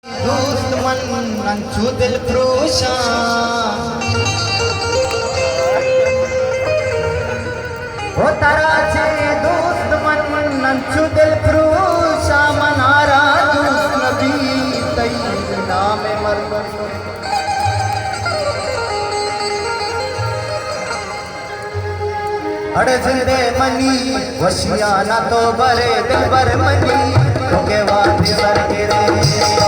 दोस्त मन नंचू दिल फ्रोशा हो तारा छे दोस्त मन नंचू दिल फ्रोशा मनारा दोस्त नबी तई नाम मर अड़े जिंदे मनी वशिया ना तो भरे दिल भर मनी तो के वाद सर गिरे